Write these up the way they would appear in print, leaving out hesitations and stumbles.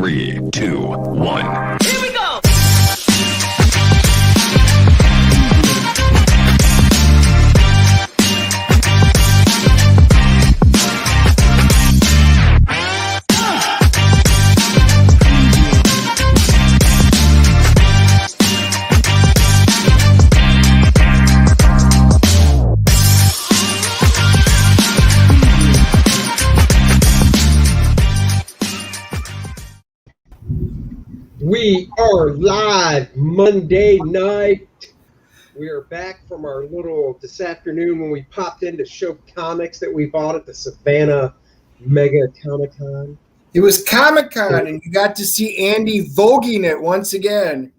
3, 2, 1. Here we go! We are live Monday night. We are back from our little this afternoon when we popped in to show comics that we bought at the Savannah Mega Comic-Con. It was Comic-Con, and you got to see Andy voguing it once again.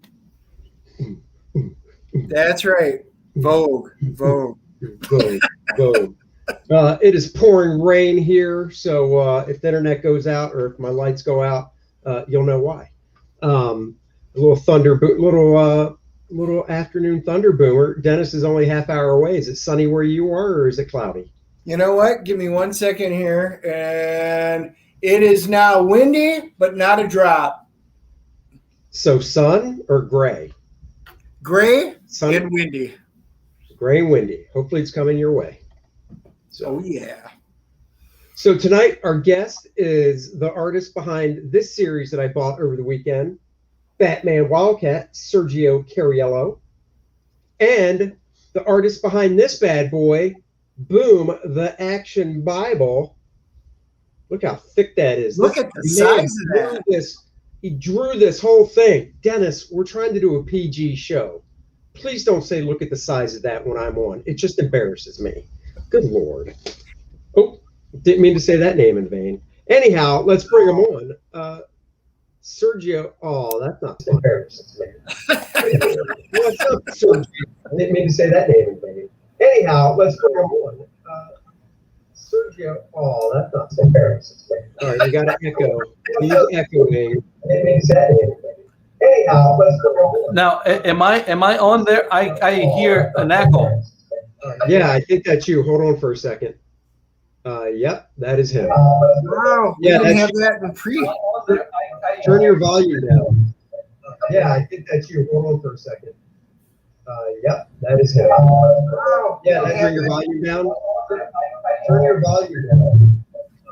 That's right. Vogue. Vogue. It is pouring rain here, so if the internet goes out or if my lights go out, you'll know why. A little little afternoon thunder boomer. Dennis is only half hour away. Is it sunny where you are, or is it cloudy? You know what? Give me 1 second here, and it is now windy, but not a drop. So sun or gray? Gray Sunny and windy. Gray and windy. Hopefully it's coming your way. So yeah. So tonight, our guest is the artist behind this series that I bought over the weekend, Batman Wildcat, Sergio Cariello, and the artist behind this bad boy, Boom, the Action Bible. Look how thick that is. Look at the size of that. He drew this whole thing. Dennis, we're trying to do a PG show. Please don't say, look at the size of that when I'm on. It just embarrasses me. Good Lord. Oh. Didn't mean to say that name in vain. Anyhow, let's bring him on. Sergio. Oh, that's not embarrassing. What's up, Sergio? Didn't mean to say that name in vain. Anyhow, let's bring him on. Sergio. Oh, that's not embarrassing. All right, you got to echo. He's echoing. Didn't mean to say that name in vain. Anyhow, let's bring him on. Now, am I on there? I hear an echo. Yeah, I think that's you. Hold on for a second. Yep, that is him. Wow. Yeah, we have that in pre. Turn your volume down. Yeah, I think that's you. Hold on for a second. Yep, that is him. Wow. Yeah, turn your volume down. Turn your volume down.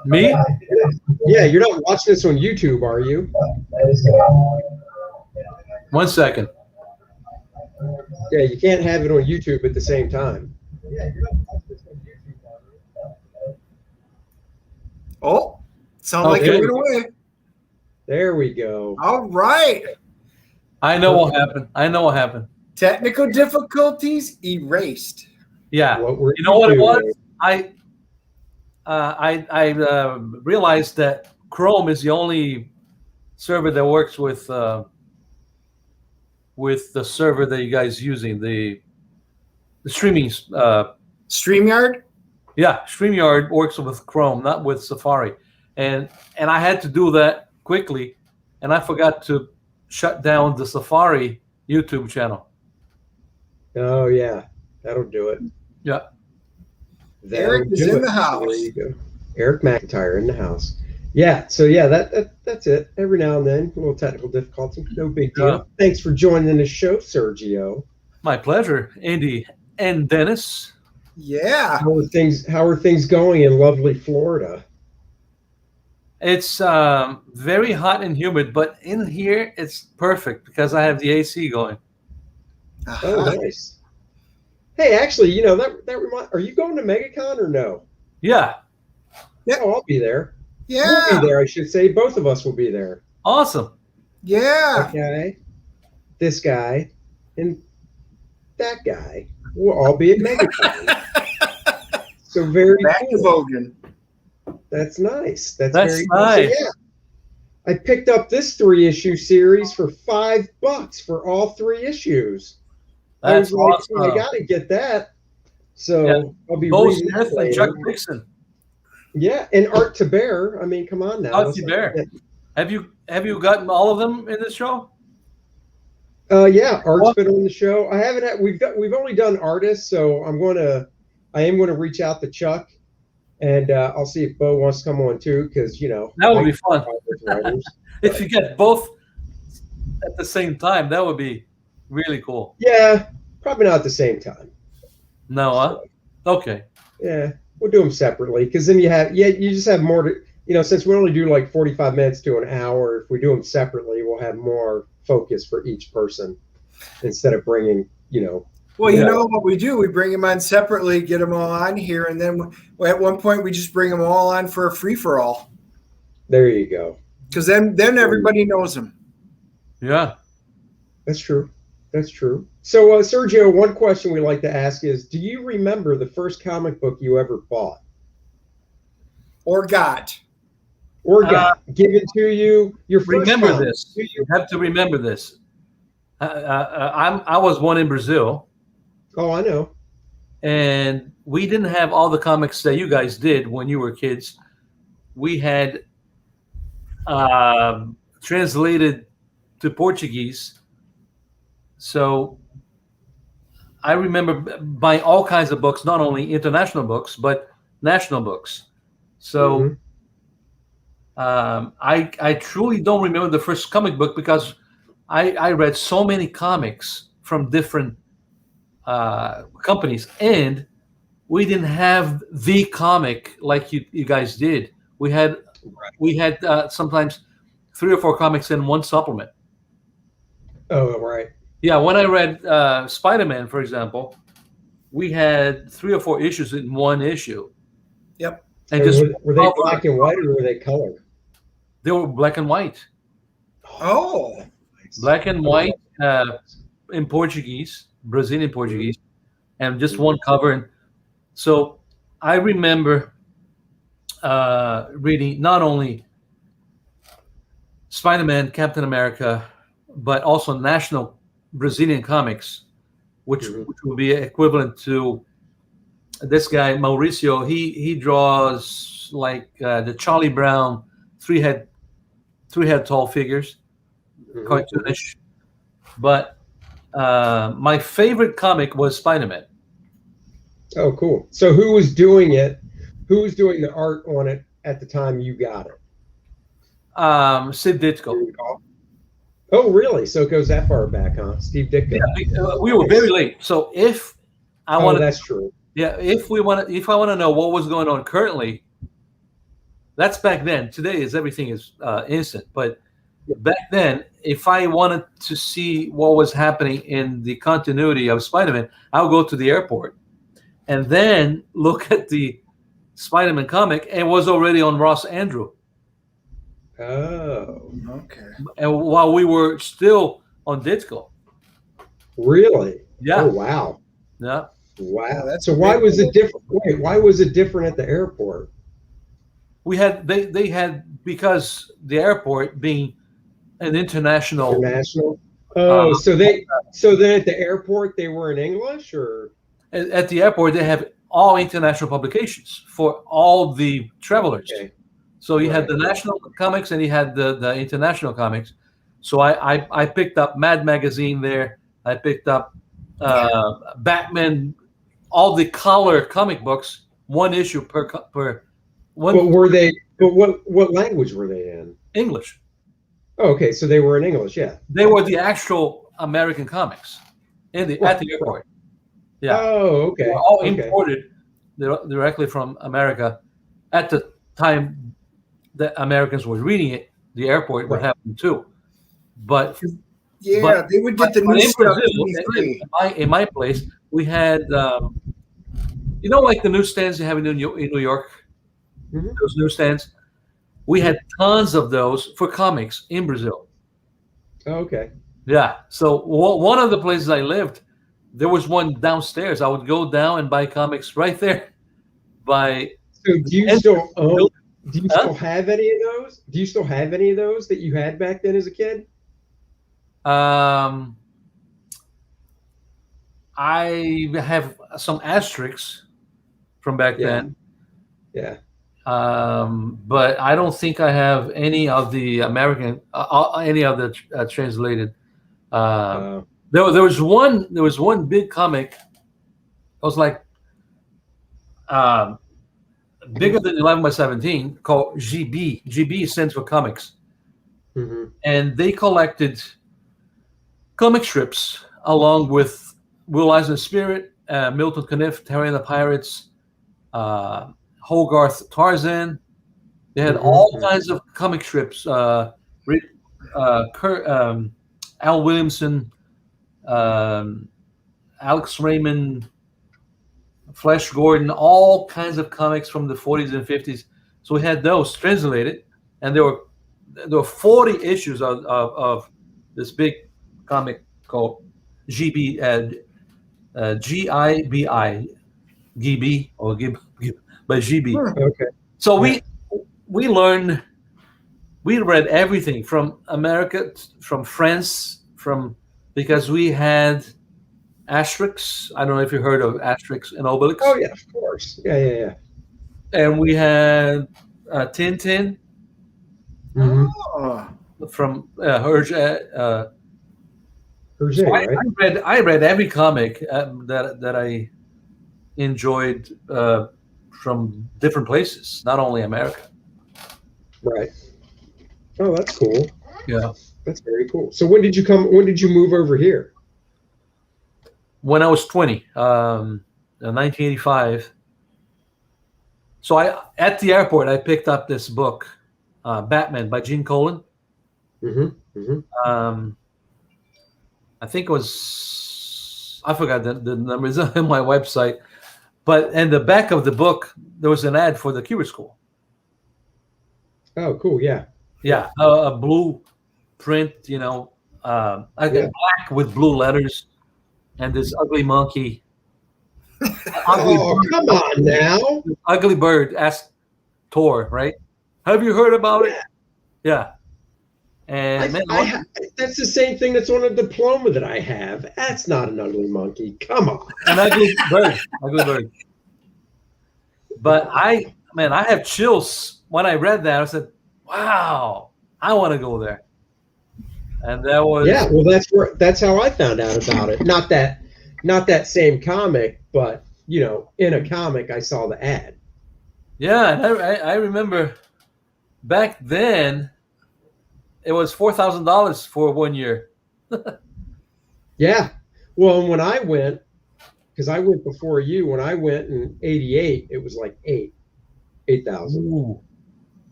Me? Yeah, you're not watching this on YouTube, are you? That is him. 1 second. Yeah, you can't have it on YouTube at the same time. Yeah, you're not watching this on YouTube, are you? Oh, sounds like it went away. There we go. All right. I know what happened. Technical difficulties erased. Yeah. You know what it was? I realized that Chrome is the only server that works with the server that you guys using, the streaming. StreamYard? Yeah, StreamYard works with Chrome, not with Safari. And I had to do that quickly, and I forgot to shut down the Safari YouTube channel. Oh, yeah. That'll do it. Yeah. Eric is in the house. There you go. Eric McIntyre in the house. Yeah, so yeah, that's it. Every now and then, a little technical difficulty. No big deal. Yeah. Thanks for joining the show, Sergio. My pleasure, Andy and Dennis. Yeah. How are things going in lovely Florida? It's very hot and humid, but in here it's perfect because I have the AC going. Oh, nice. Hey, actually, are you going to MegaCon or no? Yeah. Yeah, I'll be there. Yeah. We'll be there, I should say. Both of us will be there. Awesome. Yeah. Okay. This guy and that guy will all be at MegaCon. So very Back cool. to Vogan. That's nice. That's very nice. Cool. So, yeah. I picked up this 3-issue series for $5 for all 3 issues. That's awesome. awesome. I got to get that. So Yeah. I'll be Bo reading Smith that later. and Chuck Dixon. Yeah, and Art to Bear. I mean, come on now. Art to Bear. Have you gotten all of them in this show? Yeah, Art's been on the show. I haven't had. We've only done artists, so I am going to reach out to Chuck And I'll see if Bo wants to come on too, because That would be fun. writers. If you get both at the same time, that would be really cool. Yeah, probably not at the same time. No, huh? Okay. Yeah, we'll do them separately because then you just have more to, since we only do like 45 minutes to an hour, if we do them separately, we'll have more focus for each person instead of bringing, Well, you know what we do? We bring them on separately, get them all on here, and then at one point we just bring them all on for a free-for-all. There you go. Because then everybody knows them. Yeah. That's true. That's true. So, Sergio, one question we like to ask is, do you remember the first comic book you ever bought? Or got. Or got given to you? Your first Remember comic. this. You have to remember this. I was born in Brazil. Oh, I know. And we didn't have all the comics that you guys did when you were kids. We had translated to Portuguese. So I remember buying all kinds of books, not only international books, but national books. So I truly don't remember the first comic book because I read so many comics from different companies, and we didn't have the comic like you guys did. We had sometimes 3 or 4 comics in one supplement. Oh, right. Yeah, when I read Spider-Man, for example, we had 3 or 4 issues in one issue. Yep. And were they black and white or were they colored? They were black and white. Oh. Black and white in Portuguese, Brazilian Portuguese, and just one cover. And so I remember reading not only Spider-Man, Captain America, but also national Brazilian comics, which would be equivalent to this guy Mauricio. He draws like the Charlie Brown three head tall figures, cartoonish. But my favorite comic was Spider-Man. Oh, cool. So who was doing it? Who was doing the art on it at the time you got it? Sid Ditko. Oh, really? So it goes that far back, huh? Steve Ditko. Yeah, we were very late. So if I want, that's true. Yeah, if I want to know what was going on currently, that's back then. Today everything is instant, but back then, if I wanted to see what was happening in the continuity of Spider-Man, I would go to the airport and then look at the Spider-Man comic, and it was already on Ross Andrew. Oh, okay. And while we were still on Ditko. Really? Yeah. Oh, wow. Yeah. Wow. So why was it different? Wait, why was it different at the airport? We had they had, because the airport being an international. Oh, so then at the airport they were in English, or at the airport they have all international publications for all the travelers. Okay. So you had the national comics and you had the international comics. So I picked up Mad Magazine there. I picked up Batman, all the color comic books, one issue per one. But were they? But what language were they in? English. Oh, okay, so they were in English. Yeah. They were the actual American comics at the airport. Yeah. Oh, okay. They were all imported directly from America. At the time the Americans were reading it, the airport would have them too. But they would get the new stuff. In my place, we had, like the newsstands you have in New York, those newsstands. We had tons of those for comics in Brazil. Oh, okay. Yeah. So one of the places I lived, there was one downstairs. I would go down and buy comics right there. So do you still own? Do you still have any of those? Do you still have any of those that you had back then as a kid? I have some asterisks from back then. Yeah. But I don't think I have any of the American, any of the translated. There was one big comic. It was like bigger than 11 by 17 called GB. GB stands for comics. Mm-hmm. And they collected comic strips along with Will Eisner's Spirit, Milton Caniff, Terry and the Pirates, Hogarth Tarzan. They had all kinds of comic strips. Al Williamson, Alex Raymond, Flash Gordon, all kinds of comics from the 40s and 50s. So we had those translated, and there were 40 issues of this big comic called GB, GIBI, GB or Gib, but GB. Okay. So we learned, we read everything from America, from France, because we had Asterix. I don't know if you heard of Asterix and Obelix. Oh yeah, of course. Yeah. And we had Tintin from Hergé. Hergé, So right? I read every comic that I enjoyed from different places, not only America. Right. Oh, that's cool. Yeah. That's very cool. So when did you move over here? When I was 20, 1985. So at the airport, I picked up this book, Batman by Gene Colan. I think it was, I forgot the numbers on my website, but in the back of the book, there was an ad for the Cuba School. Oh, cool. Yeah. Yeah, a blue print, black with blue letters, and this ugly monkey. Come on now. Ugly bird asked Thor, right? Have you heard about it? Yeah. And that's the same thing that's on a diploma that I have. That's not an ugly monkey. Come on. An ugly bird. But I have chills when I read that. I said, wow, I want to go there. And that was that's how I found out about it. Not that same comic, but in a comic I saw the ad. Yeah, and I remember back then it was $4,000 for 1 year. Yeah. Well, and when I went, because I went before you, when I went in '88, it was like 8,000. Ooh,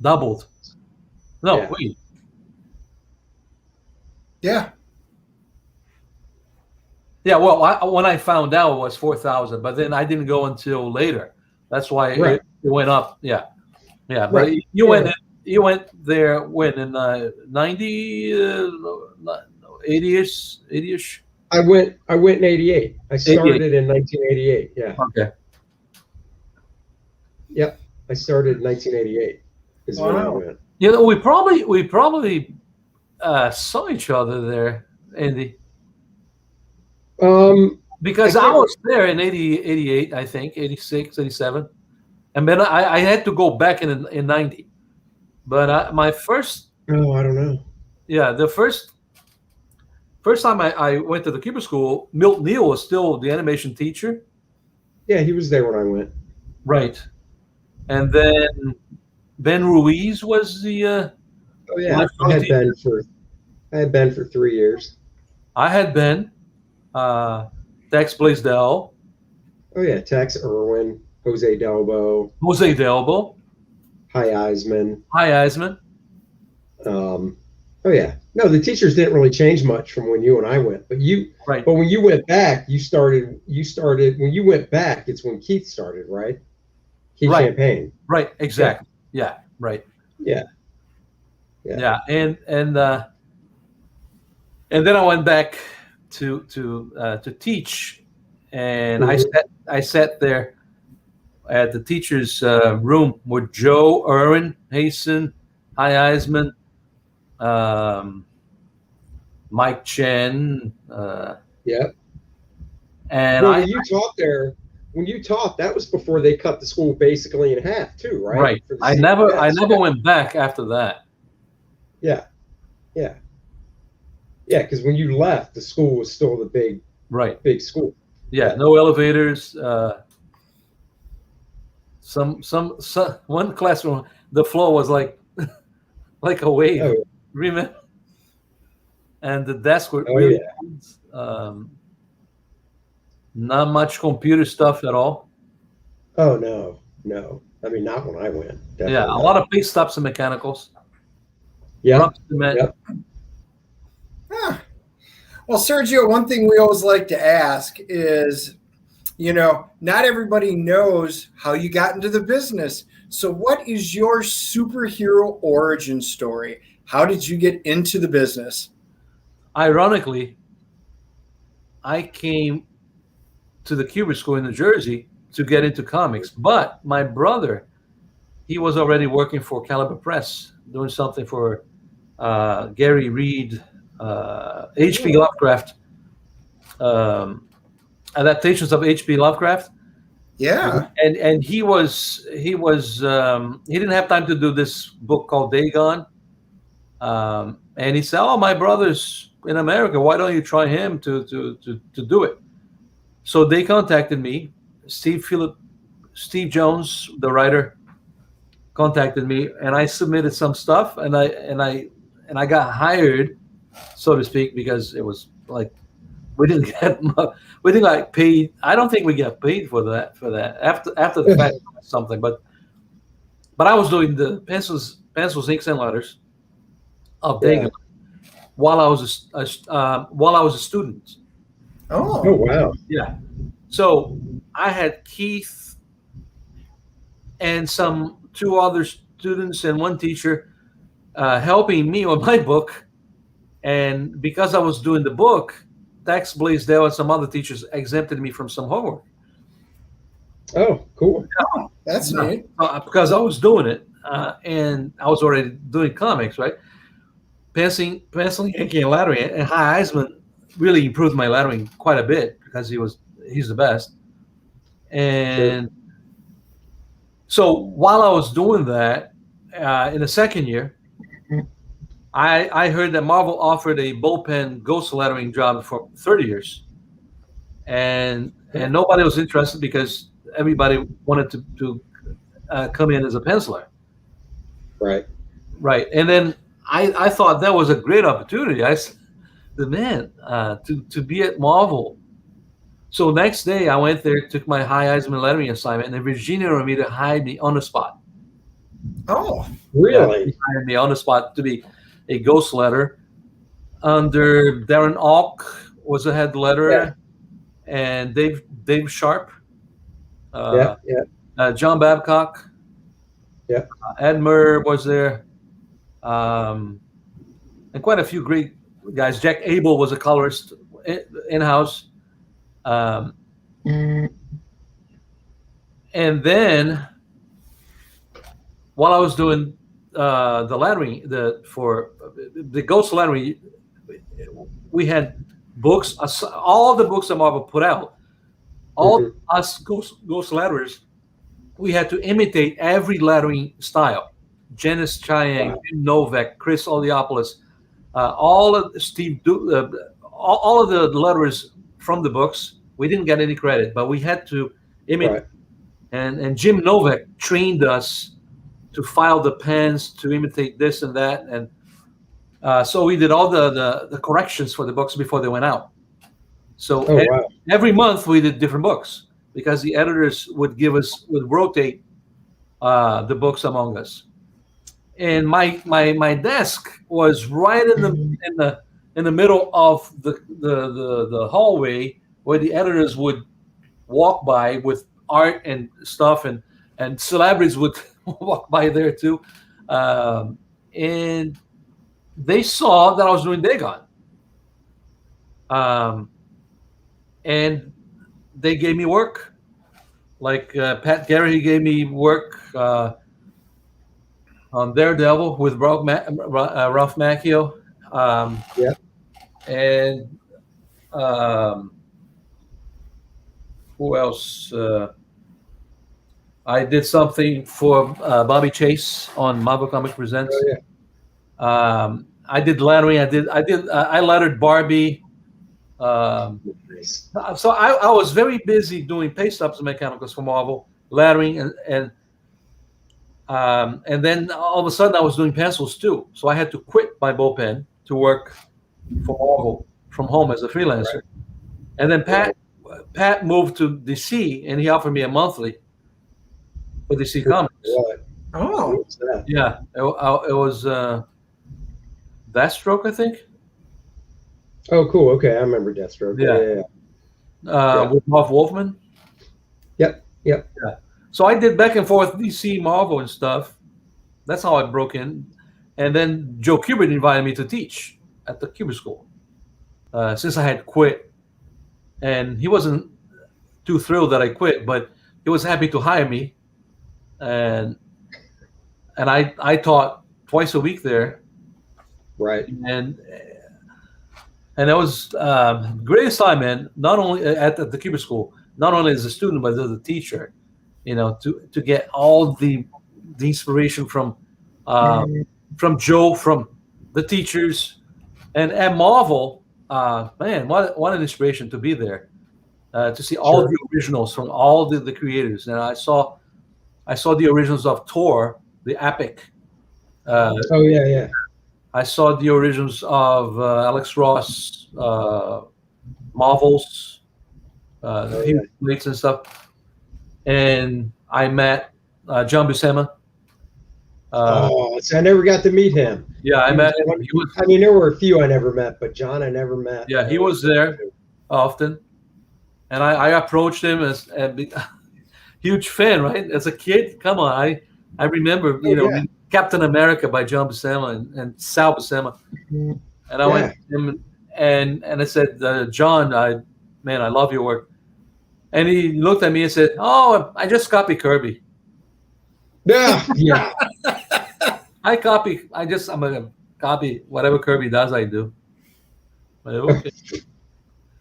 doubled. No, Yeah. wait. Yeah. Yeah, well, when I found out it was 4,000, but then I didn't go until later. That's why it went up. Yeah. But Right. you went there when in 90, 80ish. I went in '88. I started in 1988. Yeah. Okay. Yep. I started in 1988. Is when I went. We probably saw each other there, Andy. Because I was there in 88, I think, 86, 87. And then I had to go back in 90. But my first... Oh, I don't know. Yeah, the first time I went to the Cuba School, Milt Neal was still the animation teacher. Yeah, he was there when I went. Right. And then Ben Ruiz was the... Oh, yeah. I had Ben for 3 years. I had Ben. Tex Blaisdell. Oh, yeah. Tex Irwin, Jose Delbo. Hi Eisman. Oh, yeah. No, the teachers didn't really change much from when you and I went. But when you went back, you started when you went back, it's when Keith started, right? Keith Champagne. Right, exactly. Yeah, right. Yeah. And then I went back to teach, and I sat there at the teacher's room with Joe Irwin, Hasten, Hi Eisman, Mike Chen. Yep. And when you taught, that was before they cut the school basically in half too, right? Right. I never went back after that. Yeah. Because when you left, the school was still the big school. Yeah, no elevators. some one classroom, the floor was like like a wave. Oh, Remember? And the desk were oh really yeah. not much computer stuff at all. Oh no. I mean, not when I went. Definitely Yeah, a not. lot of paste stops and mechanicals. Yeah. Rough cement. Yep. Huh. Well, Sergio, one thing we always like to ask is, not everybody knows how you got into the business. So what is your superhero origin story? How did you get into the business? Ironically, I came to the Cuba School in New Jersey to get into comics, but my brother, he was already working for Caliber Press, doing something for Gary Reed, H.P. Lovecraft, adaptations of H.P. Lovecraft. Yeah. And he didn't have time to do this book called Dagon. And he said, "Oh, my brother's in America. Why don't you try him to do it?" So they contacted me. Steve Jones, the writer, contacted me, and I submitted some stuff, and I got hired, so to speak, because it was like we didn't get paid. I don't think we got paid for that after the fact something, but I was doing the pencils, inks, and letters of Dagon while I was a student. Oh wow. Yeah. So I had Keith and two other students and one teacher helping me on my book. And because I was doing the book, Tex Blaisdell and some other teachers exempted me from some homework. Oh, cool. That's neat. Because I was doing it, and I was already doing comics, right? Penciling, inking, and lettering. And Hi Eisman really improved my lettering quite a bit because he's the best. And so while I was doing that, in the second year, I heard that Marvel offered a bullpen ghost lettering job for 30 years. And nobody was interested because everybody wanted to come in as a penciler. Right. And then I thought that was a great opportunity. I said, man, to be at Marvel. So next day I went there, took my Hi Eisman lettering assignment, and Virginia Ramita hired me on the spot. Oh, really? He hired me on the spot to be a ghost letter under Darren Auk was the head letterer, and Dave Sharp, John Babcock, Ed Murr was there, and quite a few great guys. Jack Abel was a colorist in-house. And then while I was doing the lettering, for the ghost lettering, we had books, all the books that Marvel put out, all us ghost letterers, we had to imitate every lettering style. Janice Chiang, Jim Novak, Chris Oleopoulos, all of Steve, all of the letterers from the books. We didn't get any credit, but we had to imitate. And Jim Novak trained us to file the pens, to imitate this and that, and so we did all the corrections for the books before they went out. So every month we did different books because the editors would rotate the books among us. And my desk was right in the middle of the hallway where the editors would walk by with art and stuff, and celebrities would walk by there too. And they saw that I was doing Dagon. And they gave me work. Like Pat Garrity gave me work on Daredevil with Ralph Macchio. And who else? I did something for Bobby Chase on Marvel Comics Presents. I did lettering. I lettered Barbie. So I was very busy doing paste ups and mechanicals for Marvel, lettering, and And then all of a sudden, I was doing pencils too. So I had to quit my bullpen to work for Marvel from home as a freelancer. Right. And then Pat moved to DC, and he offered me a monthly for DC Comics. What? Oh, What's that? Yeah, it was Deathstroke, I think. Oh, cool. Okay, I remember Deathstroke. Yeah. Yeah. With Marv Wolfman. Yep. Yeah. So I did back and forth DC, Marvel, and stuff. That's how I broke in. And then Joe Kubert invited me to teach at the Kubert School since I had quit. And he wasn't too thrilled that I quit, but he was happy to hire me. And I taught twice a week there. Right. And that was great assignment, not only at the Kubert School, not only as a student, but as a teacher, to get all the inspiration from Joe, from the teachers, and at Marvel, man, what an inspiration to be there, to see all the originals from all the creators. And I saw the originals of Thor, the epic. Oh yeah. I saw the originals of Alex Ross, Marvels, Plates and stuff. And I met John Buscema. So I never got to meet him. Yeah, I met him. I mean, there were a few I never met, but John I never met. Yeah, he was there often. And I approached him as a huge fan, right? As a kid, come on. I remember, Captain America by John Buscema and Sal Buscema. And I went to him and I said, John, I love your work. And he looked at me and said, "Oh, I just copy Kirby." Yeah. I'm gonna copy whatever Kirby does, I do. But okay.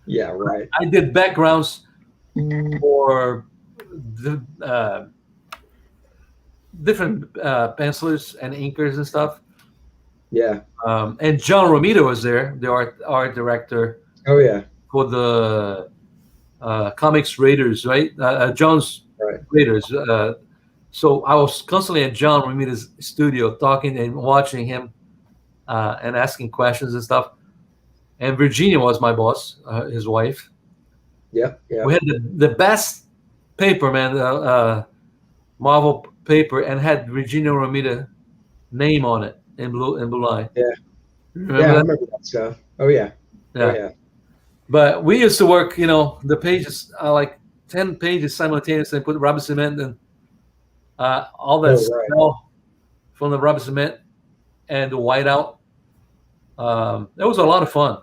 Yeah, right. I did backgrounds for the different pencilers and inkers and stuff. Yeah. And John Romita was there, the art director. Oh yeah. For the Comics Raiders, right? John's Raiders. So I was constantly at John Romita's studio talking and watching him and asking questions and stuff. And Virginia was my boss, his wife. Yeah. We had the best paper, man, Marvel paper, and had Virginia Romita name on it in blue line. Yeah. Remember I that? remember that stuff. Oh yeah. Yeah. Oh, yeah. But we used to work, the pages are like 10 pages simultaneously and put rubber cement and all that smell from the rubber cement and the whiteout. It was a lot of fun.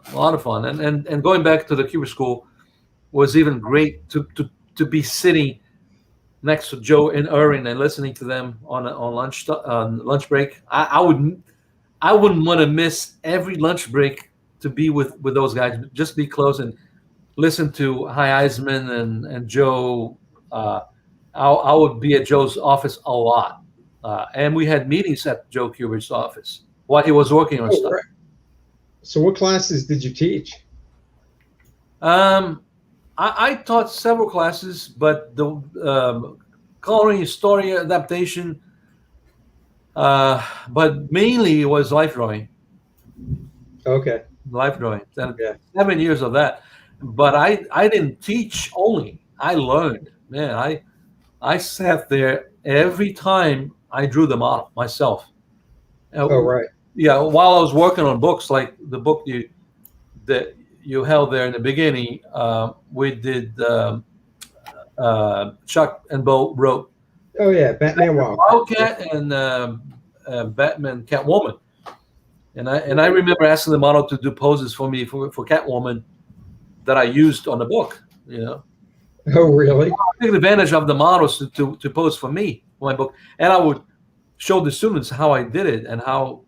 And going back to the Kubert School was even great to be sitting next to Joe and Irving and listening to them on lunch break. I wouldn't want to miss every lunch break to be with those guys. Just be close and listen to Hi Eisman and Joe. I would be at Joe's office a lot, and we had meetings at Joe Kubert's office while he was working on stuff. Right. So what classes did you teach? I taught several classes, but the coloring, story adaptation, but mainly it was life drawing. Okay. Life drawing. 7 years of that. But I didn't teach only. I learned. Man, I sat there every time I drew the model myself. Oh, right. Yeah, while I was working on books, like the book that you held there in the beginning, we did Chuck and Bo wrote. Oh yeah, Batman Wildcat and Batman Catwoman. And I remember asking the model to do poses for me for Catwoman that I used on the book, Oh really? I took advantage of the models to pose for me for my book. And I would show the students how I did it and how,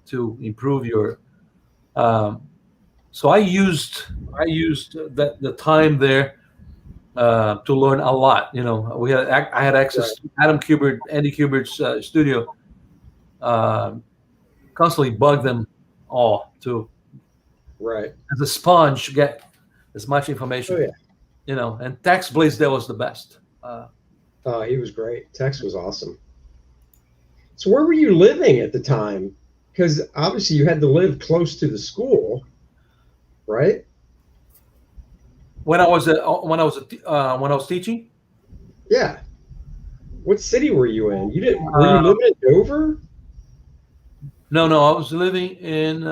to improve your so I used the time there to learn a lot. I had access to Adam Kubert, Andy Kubert's studio. Constantly bug them all to, as a sponge, get as much information. Oh yeah. And Tex Blaisdell was the best. He was great. Tex was awesome. So where were you living at the time? Because obviously you had to live close to the school, right? When I was teaching. Yeah. What city were you in? You didn't. Were you living in Dover? No, I was living in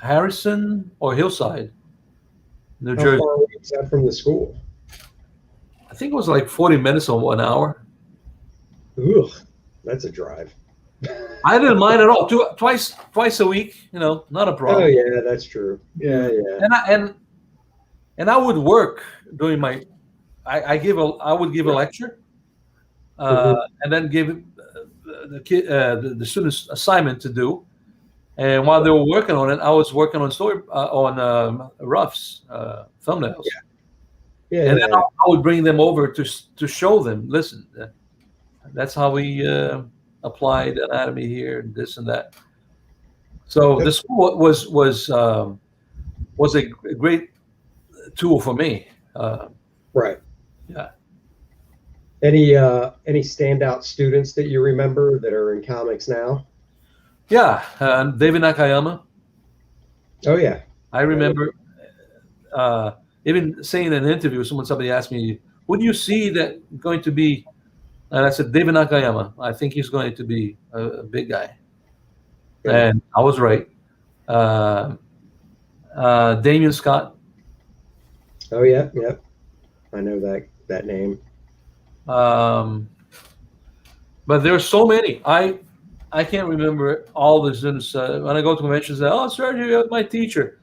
Harrison or Hillside, New How Jersey. far away was that from the school? I think it was like 40 minutes or 1 hour. Ugh, that's a drive. I didn't mind at all. Twice a week, not a problem. Oh yeah, that's true. Yeah. And I would work during my. I would give a lecture, and then give the students assignment to do. And while they were working on it, I was working on roughs, thumbnails. Yeah. And then I would bring them over to show them. Listen, that's how we applied anatomy here, and this and that. So the school was a great tool for me. Right. Yeah. Any standout students that you remember that are in comics now? Yeah, David Nakayama. Oh yeah. I remember even saying in an interview, somebody asked me, "Who do you see that going to be?" And I said, "David Nakayama. I think he's going to be a big guy." Yeah. And I was right. Damian Scott. Oh yeah, yep. I know that name. But there's so many. I can't remember all the students. When I go to conventions, I say, "Oh, Sergio, you're my teacher."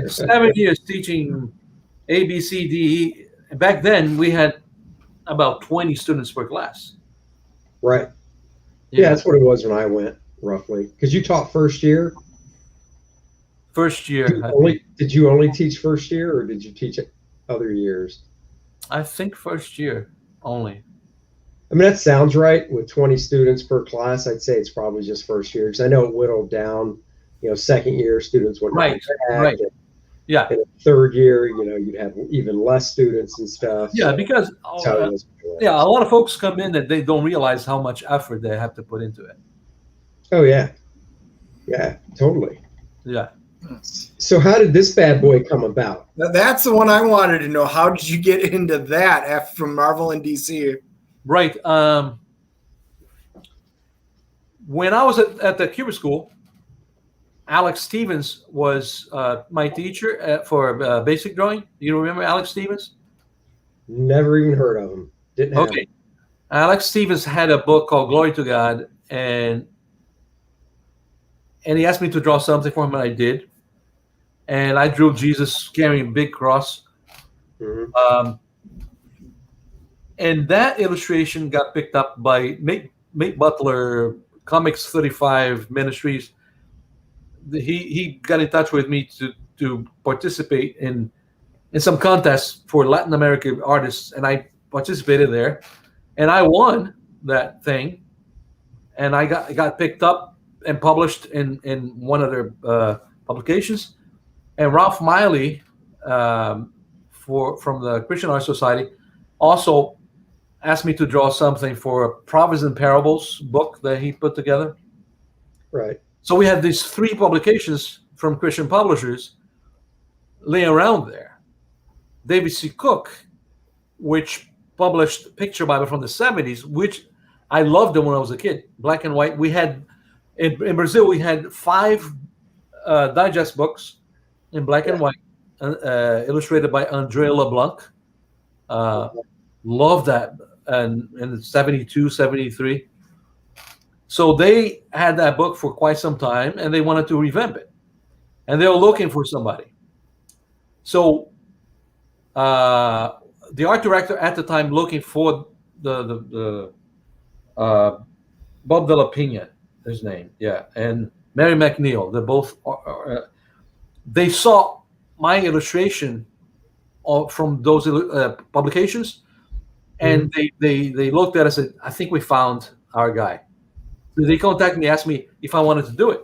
7 years teaching A, B, C, D, E. Back then, we had about 20 students per class. Right. Yeah, that's what it was when I went, roughly. Because you taught first year? First year. Did you only teach first year, or did you teach other years? I think first year only. I mean, that sounds right. With 20 students per class, I'd say it's probably just first year. Because I know it whittled down, second year students went right. Yeah. In third year, you'd have even less students and stuff. Yeah, so because a lot of folks come in that they don't realize how much effort they have to put into it. Oh yeah, yeah, totally. Yeah. So how did this bad boy come about? That's the one I wanted to know. How did you get into that from Marvel and DC? Right. When I was at the Cuba School, Alex Stevens was my teacher for basic drawing. Do you remember Alex Stevens? Never even heard of him. Didn't have him. Alex Stevens had a book called Glory to God, and he asked me to draw something for him, and I did. And I drew Jesus carrying a big cross. Mm-hmm. And that illustration got picked up by Mate Butler, Comics 35 Ministries. He got in touch with me to participate in some contests for Latin American artists, and I participated there, and I won that thing, and I got picked up and published in one of their publications. And Ralph Miley from the Christian Art Society also asked me to draw something for a Proverbs and Parables book that he put together. Right. So we had these 3 publications from Christian publishers laying around there. David C. Cook, which published Picture Bible from the 70s, which I loved them when I was a kid, black and white. We had, in Brazil, we had 5 digest books in black and white, illustrated by André LeBlanc. Loved that in 72, 73. So they had that book for quite some time, and they wanted to revamp it. And they were looking for somebody. So the art director at the time looking for the Bob De La Pena, his name, and Mary McNeil, they both they saw my illustration from those publications, and they looked at it and said, "I think we found our guy." So they contacted me, asked me if I wanted to do it.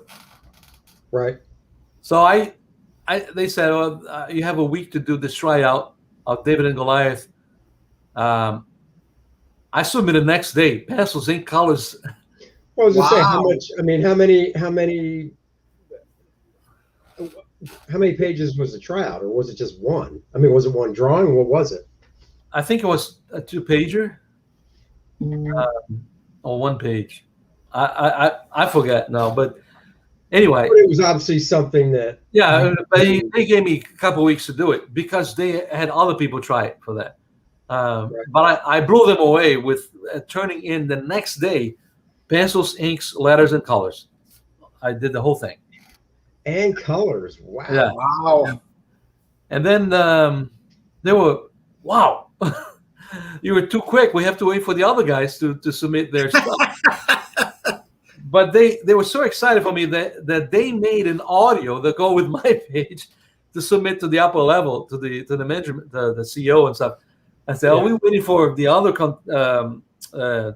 Right. So they said, "Well, you have a week to do this tryout of David and Goliath." I submitted the next day. Pencils, ink, colors. Well, I was gonna say how Wow. much. I mean, how many pages was the tryout, or was it just one? I mean, was it one drawing? What was it? I think it was a 2-pager or 1 page. I forget now, but anyway. But it was obviously something that. Yeah, they gave me a couple weeks to do it because they had other people try it for that. But I blew them away with turning in the next day pencils, inks, letters, and colors. I did the whole thing. And colors. Wow. Yeah. Wow. And then they were, wow, you were too quick. We have to wait for the other guys to submit their stuff. But they were so excited for me that they made an audio that go with my page to submit to the upper level, to the management, the CEO and stuff. I said, "Oh, we're waiting for the other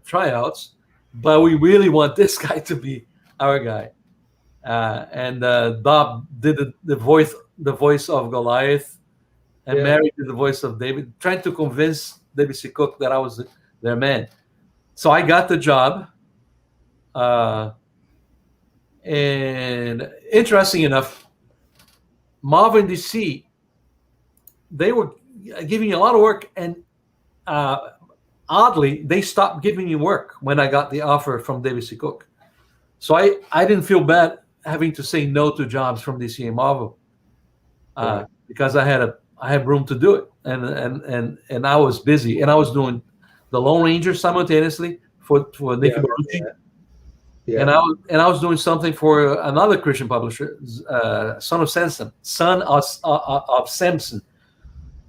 tryouts, but we really want this guy to be our guy." And Bob did the voice of Goliath, and Mary did the voice of David, trying to convince David C. Cook that I was their man. So I got the job. And interesting enough, Marvel and DC, they were giving me a lot of work, and oddly, they stopped giving me work when I got the offer from David C. Cook. So I didn't feel bad having to say no to jobs from DC and Marvel, because I had room to do it, and I was busy, and I was doing the Lone Ranger simultaneously for Nicky Barucci. Yeah. And I was doing something for another Christian publisher, Son of Samson.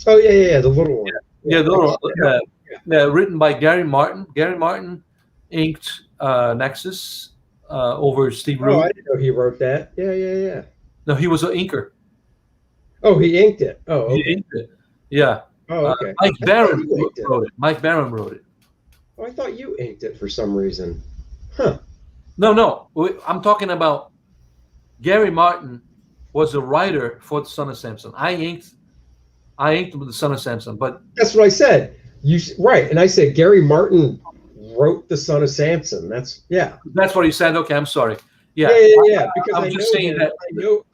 Oh yeah, the little one. Yeah, the little one. Written by Gary Martin. Gary Martin inked Nexus over Steve Root. Oh, I didn't know he wrote that. Yeah. No, he was an inker. Oh, he inked it. Oh, okay. He inked it. Yeah. Oh, okay. Mike Barron wrote it. Mike Barron wrote it. Oh, I thought you inked it for some reason. Huh. No. I'm talking about Gary Martin was a writer for the Son of Samson. I inked with the Son of Samson, but that's what I said. Right, and I said Gary Martin wrote the Son of Samson. That's what you said. Okay, I'm sorry. Yeah. Because I'm just saying that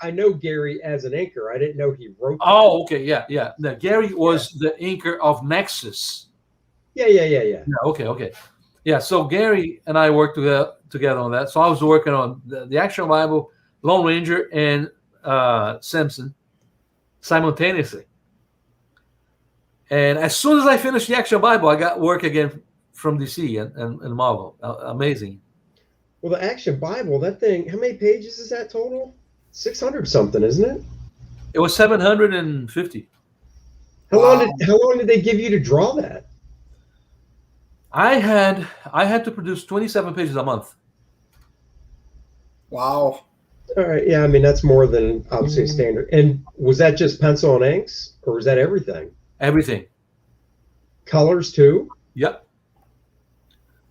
I know Gary as an inker. I didn't know he wrote. Oh, okay, yeah. No, Gary was the inker of Nexus. Yeah. Okay. Yeah, so Gary and I worked together on that. So I was working on the Action Bible, Lone Ranger, and Samson simultaneously. And as soon as I finished the Action Bible, I got work again from DC and Marvel. Amazing. Well, the Action Bible, that thing, how many pages is that total? 600 something, isn't it? It was 750. How long did they give you to draw that? I had to produce 27 pages a month. Wow. All right. Yeah, I mean, that's more than obviously standard. And was that just pencil and inks, or was that everything? Everything. Colors too? Yep.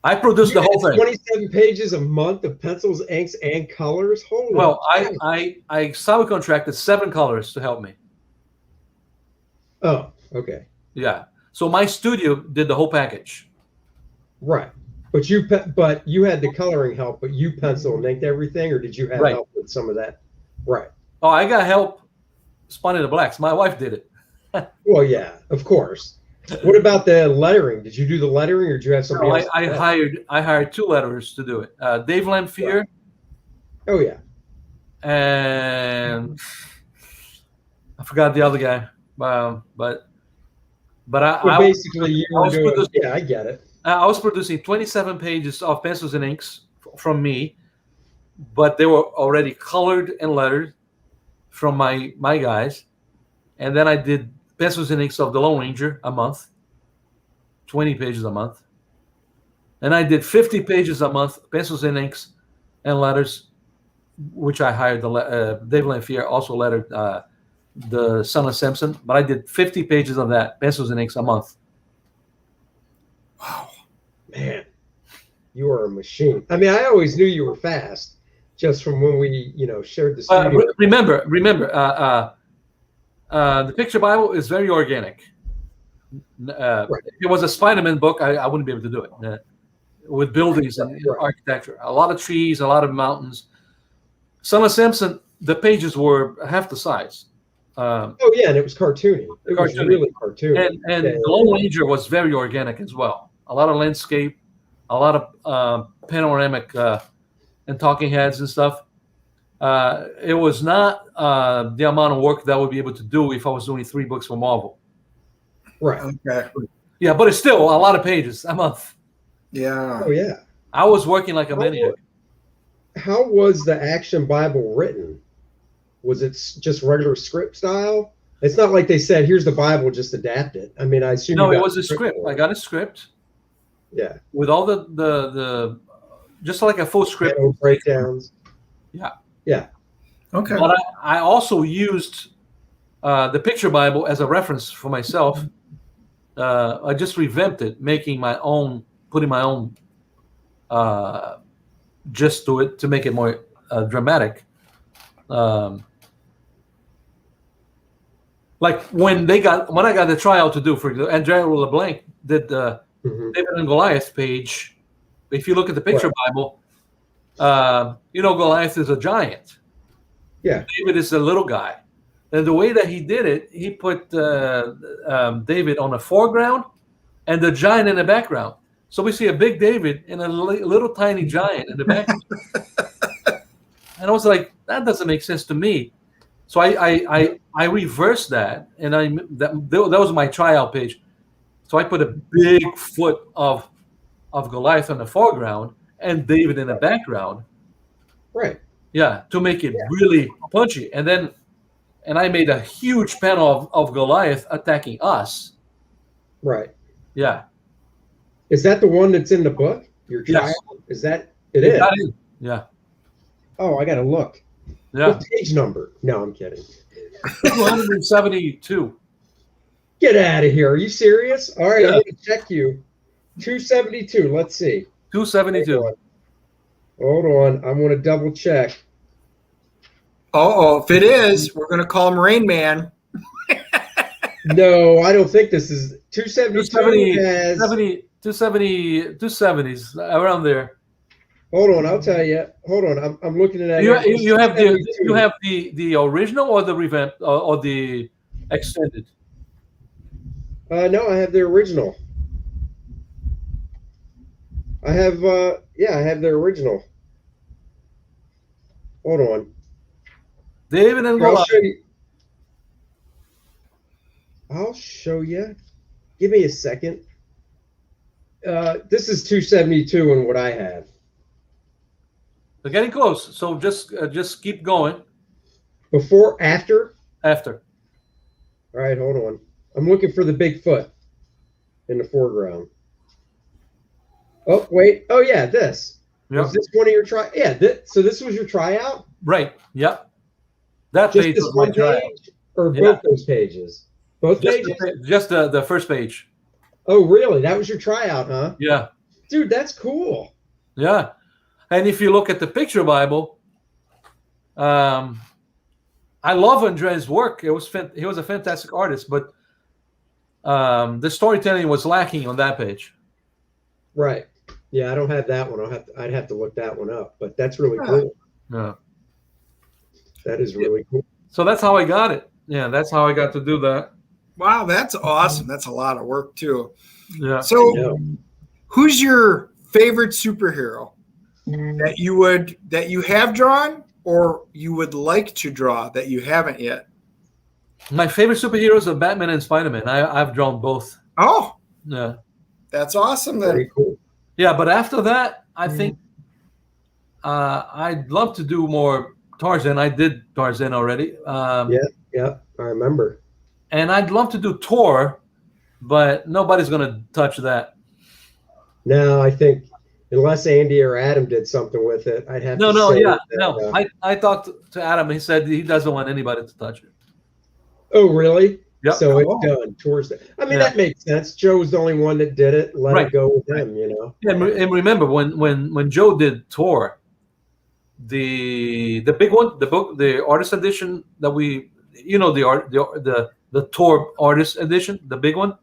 I produced the whole thing. 27 pages a month of pencils, inks, and colors? Holy well, I subcontracted 7 colors to help me. Oh, okay. Yeah. So my studio did the whole package. Right. But you had the coloring help, but you pencil and inked everything, or did you have help with some of that? Right. Oh, I got help spawning the blacks. My wife did it. Well, yeah, of course. What about the lettering? Did you do the lettering, or did you have somebody else? I hired 2 letterers to do it. Dave Lamphere. Right. Oh yeah. And I forgot the other guy. But basically you were doing. Yeah, I get it. I was producing 27 pages of pencils and inks from me, but they were already colored and lettered from my guys. And then I did pencils and inks of the Lone Ranger a month, 20 pages a month. And I did 50 pages a month, pencils and inks and letters, which I hired Dave Lamphere also lettered the Son of Samson. But I did 50 pages of that, pencils and inks a month. Wow. Man, you are a machine. I mean, I always knew you were fast just from when we, shared the studio. Remember, the Picture Bible is very organic. If it was a Spider-Man book, I wouldn't be able to do it with buildings and architecture. A lot of trees, a lot of mountains. Son of Samson, the pages were half the size. And it was cartoony. It was really cartoony. And the Lone Ranger was very organic as well. A lot of landscape, a lot of panoramic and talking heads and stuff. It was not the amount of work that I would be able to do if I was doing 3 books for Marvel. Right. Okay. Yeah, but it's still a lot of pages a month. Yeah. Oh, yeah. I was working like a maniac. How was the Action Bible written? Was it just regular script style? It's not like they said, here's the Bible, just adapt it. I mean, I assume. No, it was a script. I got a script. Yeah. With all the just like a full script. Breakdowns. Yeah. Yeah. Okay. But I also used the picture Bible as a reference for myself. I just revamped it, putting my own gist to it to make it more dramatic. Like when I got the tryout to do for Azrael LeBlanc did the David and Goliath page. If you look at the picture Bible, Goliath is a giant. Yeah. David is a little guy. And the way that he did it, he put David on the foreground and the giant in the background. So we see a big David and a little tiny giant in the background. And I was like, that doesn't make sense to me. So I reversed that, and that was my tryout page. So I put a big foot of Goliath on the foreground and David in the background. Right. Yeah, to make it really punchy. And I made a huge panel of Goliath attacking us. Right. Yeah. Is that the one that's in the book? Your tryout? Yes. Is that it? Is. Yeah. Oh, I got to look. Yeah. What page number? No, I'm kidding. 272. Get out of here. Are you serious? All right, I'm going to check you. 272. Let's see. 272. Hold on. I'm going to double check. If it is, we're going to call him Rain Man. No, I don't think this is 272. 270s, around there. Hold on, I'll tell you. Hold on, I'm looking at that. You have the original or the revamp or the extended? No, I have the original. I have I have the original. Hold on. David and Goliath. I'll show you. Give me a second. This is 272 in what I have. We're getting close, so just keep going. Before, after? After. All right, hold on. I'm looking for the Bigfoot in the foreground. Oh, wait. Oh, yeah, this. Yep. Was this one of your try? Yeah, so this was your tryout? Right, yep. That Just page this was my one tryout. page? Or both those pages? Both pages? Just the first page. Oh, really? That was your tryout, huh? Yeah. Dude, that's cool. Yeah. And if you look at the picture Bible, I love Andre's work. He was a fantastic artist, but the storytelling was lacking on that page. Right. Yeah, I don't have that one. I'd have to look that one up, but that's really cool. Yeah. That is really cool. So that's how I got it. Yeah, that's how I got to do that. Wow, that's awesome. That's a lot of work too. Yeah. So who's your favorite superhero that you have drawn or you would like to draw that you haven't yet? My favorite superheroes are Batman and Spider-Man. I've drawn both. Oh. Yeah. That's awesome then. Very cool. Yeah, but after that, I think I'd love to do more Tarzan. I did Tarzan already. Yeah, I remember. And I'd love to do Thor, but nobody's going to touch that. No, I think unless Andy or Adam did something with it, I'd have to say that, I talked to Adam. He said he doesn't want anybody to touch it. Oh, really? Yep. So it's done towards that. I mean, that makes sense. Joe was the only one that did it. Let it go with him, you know. Yeah, and remember when Joe did Thor, the big one, the artist edition that we, the Thor artist edition, the big one.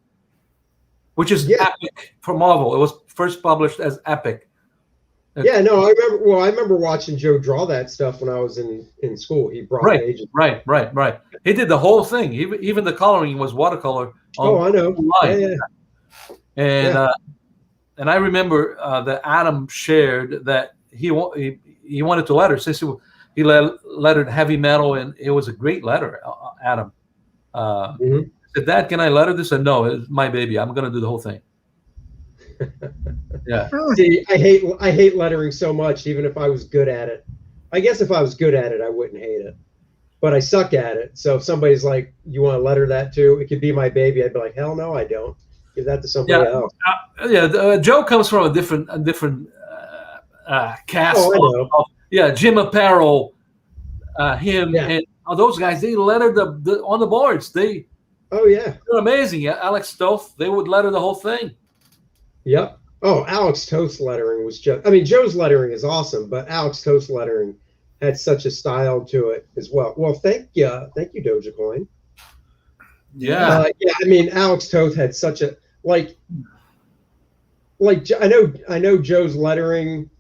which is Epic for Marvel. It was first published as Epic. Yeah, no, I remember. Well, I remember watching Joe draw that stuff when I was in school. He brought pages. Right. He did the whole thing. Even the coloring was watercolor. I know. Yeah. And I remember that Adam shared that he wanted to letter since he lettered heavy metal, and it was a great letter. Adam said, "Dad, can I letter this?" I said, "No, it's my baby. I'm going to do the whole thing." Yeah. See, I hate lettering so much, even if I was good at it. I guess if I was good at it, I wouldn't hate it. But I suck at it. So if somebody's like, "You want to letter that too?" It could be my baby. I'd be like, "Hell no, I don't. Give that to somebody else." Joe comes from a different cast. Oh, I know. Jim Apparel, him, and those guys. They lettered the on the boards. They're amazing. Yeah, Alex Toth. They would letter the whole thing. Yep. Oh, Alex Toth's lettering was just, I mean, Joe's lettering is awesome, but Alex Toth's lettering had such a style to it as well. Well, thank you, Dogecoin. Yeah. I mean, Alex Toth had such a, like, I know Joe's lettering,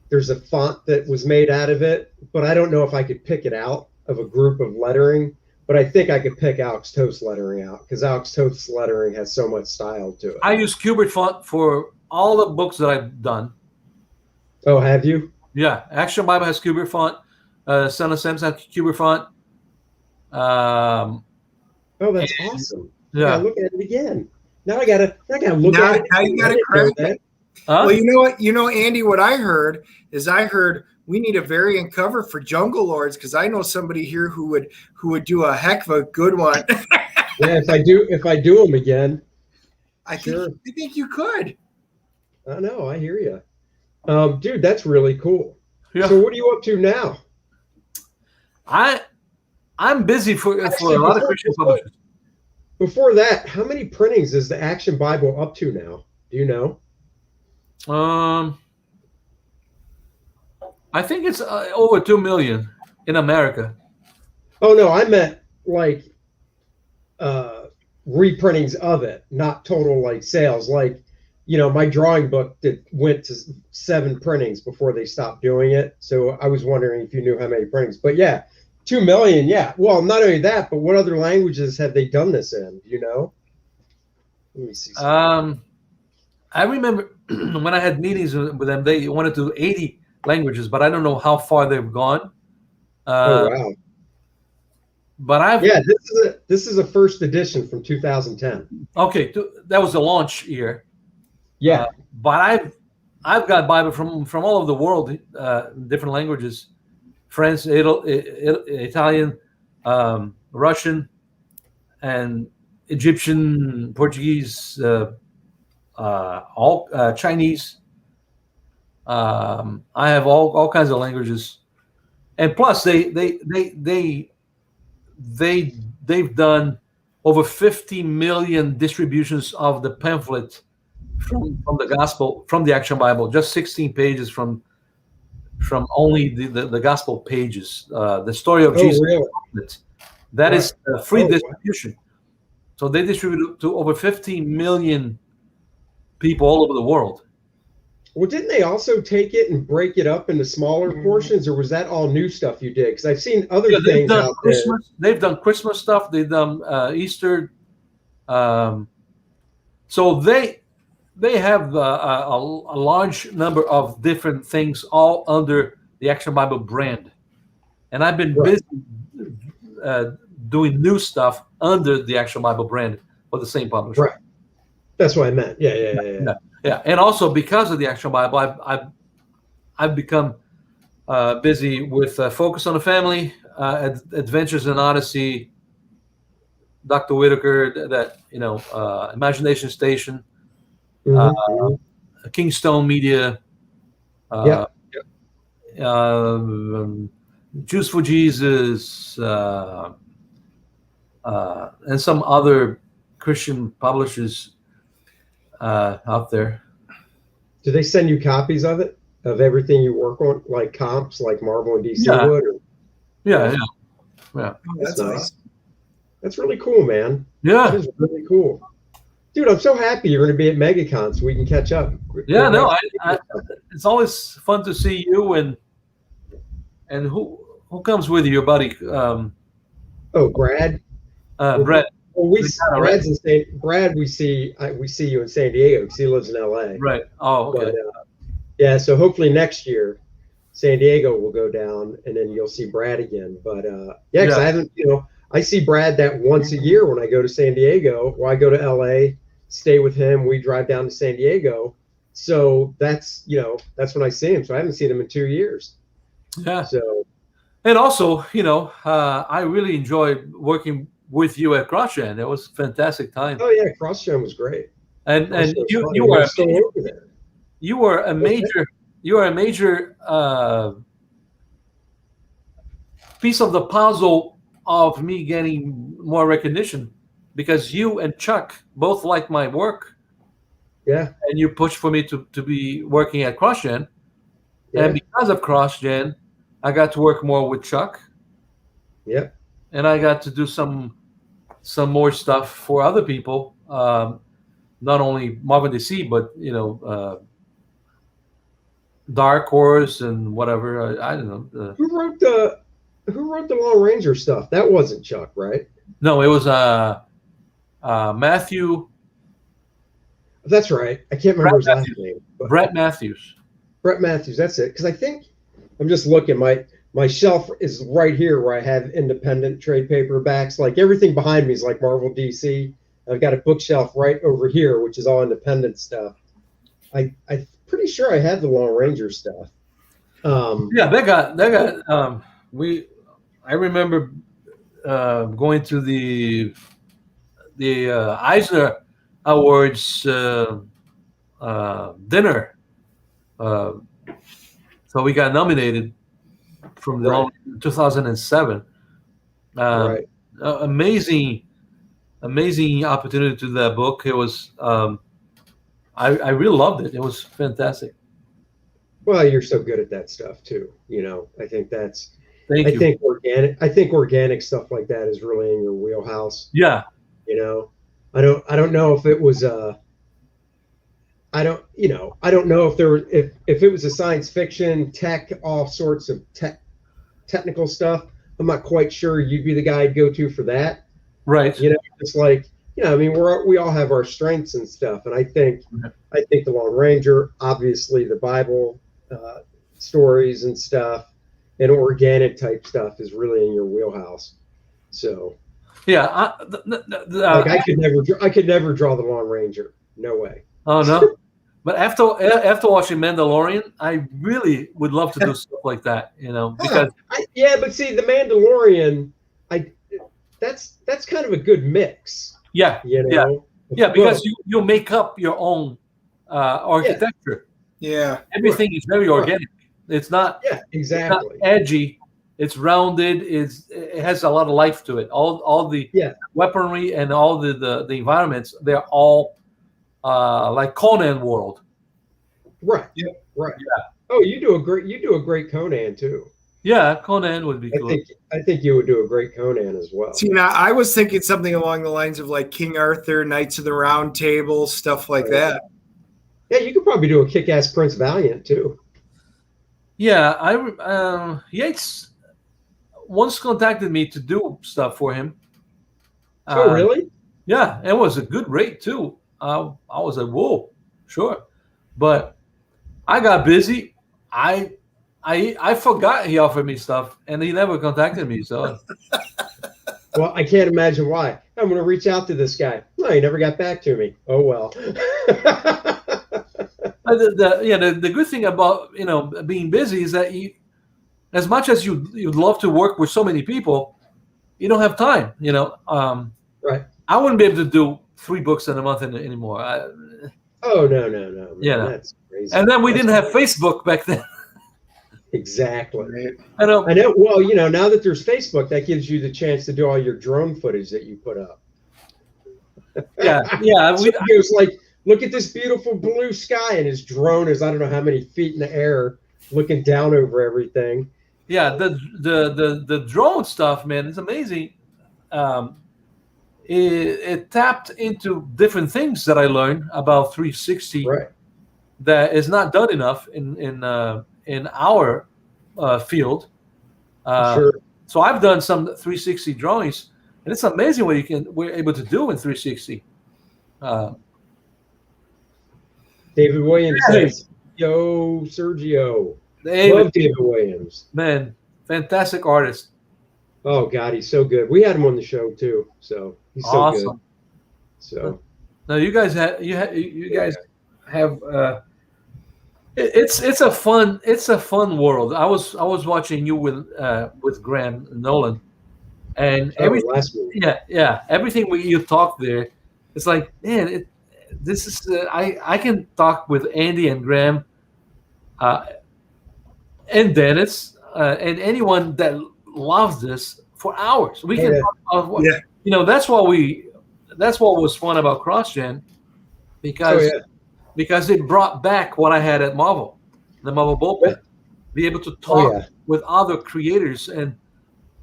there's a font that was made out of it, but I don't know if I could pick it out of a group of lettering. But I think I could pick Alex Toth's lettering out because Alex Toth's lettering has so much style to it. I use Kubert font for all the books that I've done. Oh, have you? Yeah. Action Bible has Kubert font. Son of Samson has Kubert font. Oh, that's awesome. Yeah. Look at it again. Now I gotta look at it. Now you gotta credit that. Well, you know what? Andy, what I heard we need a variant cover for Jungle Lords because I know somebody here who would do a heck of a good one. Yeah, if I do them again, I think you could. I know, I hear you, dude. That's really cool. Yeah. So what are you up to now? I'm busy for a lot of Christian publishers. Before that, how many printings is the Action Bible up to now? Do you know? I think it's over 2 million in America. Oh no, I meant like reprintings of it, not total like sales. Like, my drawing book went to 7 printings before they stopped doing it. So I was wondering if you knew how many printings. But yeah, 2 million. Yeah. Well, not only that, but what other languages have they done this in? Do you know? Let me see. I remember when I had meetings with them, they wanted to do 80 languages, but I don't know how far they've gone. Oh wow! But this is a first edition from 2010. Okay, that was the launch year. Yeah, but I've got Bible from all over the world, different languages: French, Italian, Russian, and Egyptian, Portuguese, all Chinese. I have all kinds of languages, and plus they've done over 50 million distributions of the pamphlet from the gospel, from the Action Bible, just 16 pages from only the gospel pages. The story of Jesus. Really? That is free distribution. Wow. So they distribute to over 15 million people all over the world. Well, didn't they also take it and break it up into smaller portions, or was that all new stuff you did? Because I've seen other things out there. They've done Christmas stuff. They've done Easter. So they have a large number of different things all under the Action Bible brand. And I've been busy doing new stuff under the Action Bible brand for the same publisher. Right. That's what I meant. Yeah. And also because of the Action Bible, I've become busy with Focus on the Family, Adventures in Odyssey, Dr. Whitaker, Imagination Station, Kingstone Media, Jews for Jesus, and some other Christian publishers out there. Do they send you copies of it, of everything you work on, like comps, like Marvel and DC would? Or... Yeah. Oh, that's nice. That's really cool, man. Yeah, that is really cool, Dude, I'm so happy you're going to be at MegaCon so we can catch up. Yeah, no, it's always fun to see you and who comes with you, your buddy? Brad. Brett. Well, Brad. We see you in San Diego because he lives in LA. Right. Oh, okay. But, yeah, so hopefully next year, San Diego will go down, and then you'll see Brad again. But yeah, because I haven't, I see Brad that once a year when I go to San Diego, or I go to LA, stay with him. We drive down to San Diego, so that's when I see him. So I haven't seen him in 2 years. Yeah. So, and also, I really enjoyed working with you at CrossGen. It was a fantastic time. Oh yeah, CrossGen was great. And you were still over there. You were a major piece of the puzzle of me getting more recognition, because you and Chuck both like my work. Yeah. And you pushed for me to be working at CrossGen. Yeah. And because of CrossGen, I got to work more with Chuck. Yep. And I got to do some more stuff for other people, not only Marvel DC, but Dark Horse and whatever. I don't know. Who wrote the Lone Ranger stuff? That wasn't Chuck, right? No, it was Matthew. That's right. I can't remember his last name. Brett Matthews. Brett Matthews. That's it. Because I think I'm just looking. My shelf is right here where I have independent trade paperbacks. Like everything behind me is like Marvel DC. I've got a bookshelf right over here, which is all independent stuff. I'm pretty sure I had the Lone Ranger stuff. Yeah, that got I remember going to the Eisner Awards dinner. So we got nominated from the 2007. Right. Amazing opportunity to that book. It was I really loved it. It was fantastic. Well, you're so good at that stuff too. I think that's. Thank you. I think organic stuff like that is really in your wheelhouse. Yeah. I don't know if it was I don't know if if it was a science fiction tech, all sorts of technical stuff. I'm not quite sure you'd be the guy I'd go to for that. Right. It's like, I mean, we all have our strengths and stuff, and I think the Lone Ranger, obviously the Bible stories and stuff, and organic type stuff is really in your wheelhouse. So yeah, I could never draw the Lone Ranger. No way. Oh no. But after watching Mandalorian, I really would love to do stuff like that, because but see, the Mandalorian, that's kind of a good mix. Yeah, because you make up your own architecture. Yeah, everything is very organic. It's not exactly. It's not edgy. It's rounded. It has a lot of life to it. All the weaponry and all the environments, they're all like Conan world. Right. Yeah. Right. Yeah. Oh, you do a great Conan too. Yeah, Conan would be cool. I think you would do a great Conan as well. See, now I was thinking something along the lines of like King Arthur, Knights of the Round Table, stuff like that. Yeah, you could probably do a kick-ass Prince Valiant too. Yeah, Yates once contacted me to do stuff for him. Oh, really? Yeah, it was a good rate too. I was like, whoa, sure. But I got busy. I forgot he offered me stuff, and he never contacted me. So, well, I can't imagine why. I'm going to reach out to this guy. No, he never got back to me. Oh well. The good thing about being busy is that as much as you'd love to work with so many people, you don't have time. Right. I wouldn't be able to do 3 books in a month anymore. Oh no. Yeah, that's crazy. And then we didn't have Facebook back then. Exactly. I know. Well, now that there's Facebook, that gives you the chance to do all your drone footage that you put up. Yeah. So it was like, look at this beautiful blue sky, and his drone is I don't know how many feet in the air, looking down over everything. Yeah, the drone stuff, man, it's amazing. it tapped into different things that I learned about 360 Right. that is not done enough in our field. Sure. So I've done some 360 drawings, and it's amazing what we're able to do in 360. David Williams Hey. says, "Yo, Sergio, David, love David Williams. man, fantastic artist. Oh God, he's so good. We had him on the show too, so he's so good. Awesome. So Now you guys have it's a fun world. I was watching you with Graham Nolan, and everything. last week. Yeah, everything you talk there, it's like, man, this is I can talk with Andy and Graham, and Dennis, and anyone that loves this for hours. We can talk about that's what was fun about CrossGen, because it brought back what I had at Marvel, the Marvel bullpen, be able to talk with other creators, and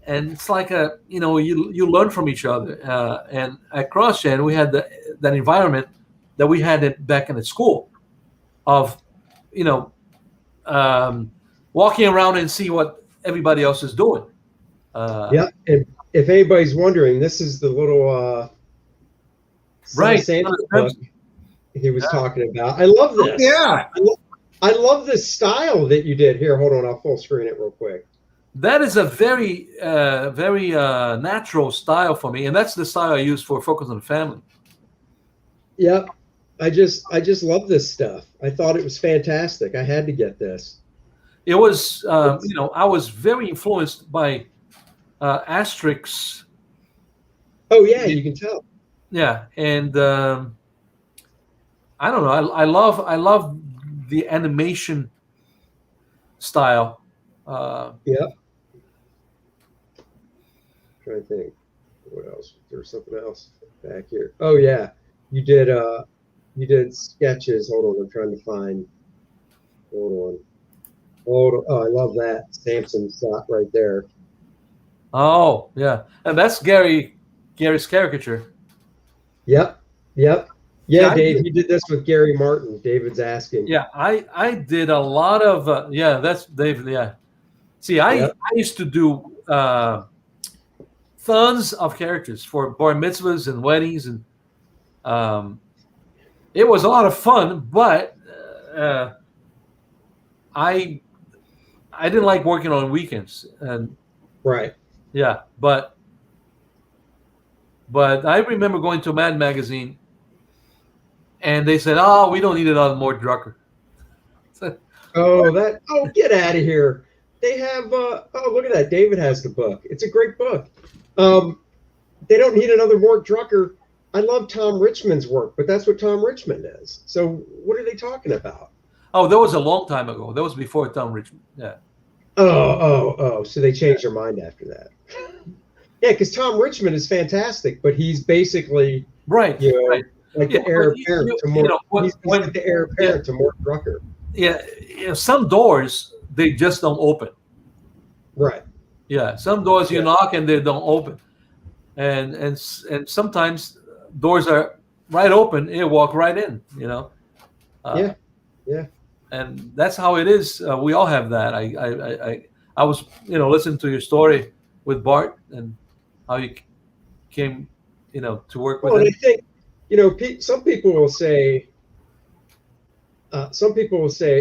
it's like you learn from each other. And at CrossGen, we had that environment that we had back in the school of, walking around and see what everybody else is doing. And if anybody's wondering, this is the little Santa book he was talking about. I love this. Yeah. I love this style that you did. Here, hold on. I'll full screen it real quick. That is a very, very natural style for me, and that's the style I use for Focus on the Family. Yep. I just love this stuff. I thought it was fantastic. I had to get this. It was, I was very influenced by Asterix. Oh yeah, you can tell. Yeah, and I don't know. I love the animation style. Yeah. Trying to think. What else? There's something else back here. Oh yeah, you did sketches. Hold on, I'm trying to find. Hold on. Oh, I love that Samson shot right there. Oh yeah, and that's Gary's caricature. Yep. Yeah, Dave, you did this with Gary Martin. David's asking. Yeah, I did a lot of that's David. Yeah, see, I used to do tons of characters for bar mitzvahs and weddings, and it was a lot of fun. But I didn't like working on weekends, and right. Yeah, but I remember going to Mad Magazine, and they said, "Oh, we don't need another Mort Drucker." Get out of here! They have. Look at that. David has the book. It's a great book. They don't need another Mort Drucker. I love Tom Richmond's work, but that's what Tom Richmond is. So what are they talking about? Oh, that was a long time ago. That was before Tom Richmond. Yeah. Oh. So they changed their mind after that. Yeah, because Tom Richmond is fantastic, but he's basically right. Like the heir apparent to Mort. He's like the heir apparent to Mort Drucker. Yeah, some doors they just don't open. Right. Yeah, some doors you knock and they don't open, and sometimes doors are right open. You walk right in. Yeah. And that's how it is. We all have that. I was listening to your story with Bart and how you came to work with him. And I think some people will say,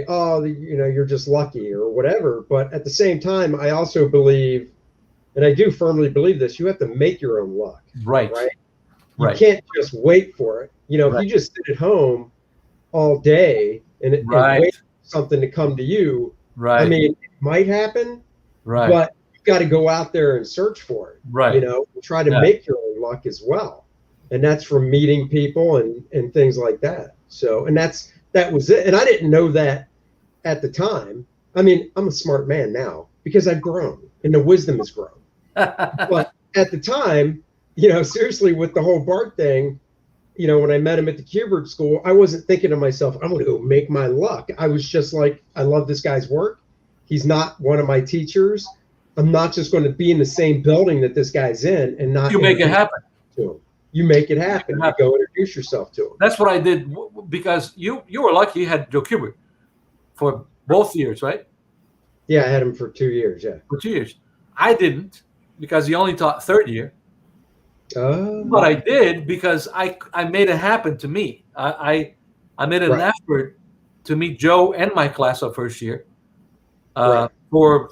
oh, you're just lucky or whatever. But at the same time, I also believe, and I do firmly believe this, you have to make your own luck. Right. You can't just wait for it. If you just sit at home all day and wait for something to come to you, I mean, it might happen, but you've got to go out there and search for it. Try to make your own luck as well. And that's from meeting people and things like that. So, and that was it. And I didn't know that at the time. I mean, I'm a smart man now because I've grown and the wisdom has grown. But at the time, seriously, with the whole Bart thing, when I met him at the Kubert school, I wasn't thinking to myself, I'm going to go make my luck. I was just like, I love this guy's work. He's not one of my teachers. I'm not just going to be in the same building that this guy's in and not. You make it happen. You make it happen. You go introduce yourself to him. That's what I did because you were lucky you had Joe Kubert for both years, right? Yeah, I had him for 2 years. Yeah, for 2 years. I didn't because he only taught third year. But I did because I made it happen to me. I made an effort to meet Joe and my class of first year. For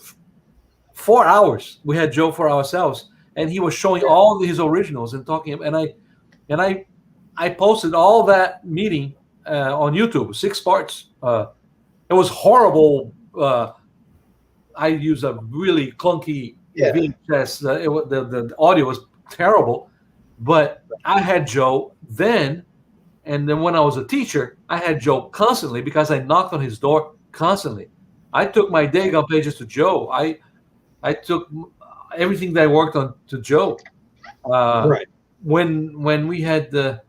4 hours, we had Joe for ourselves, and he was showing all his originals and talking. And I posted all that meeting on YouTube, 6 parts. It was horrible. I used a really clunky VHS. The audio was terrible, but I had Joe then, and then when I was a teacher, I had Joe constantly because I knocked on his door constantly. I took my Dagon pages to Joe. I took everything that I worked on to Joe. When we had the,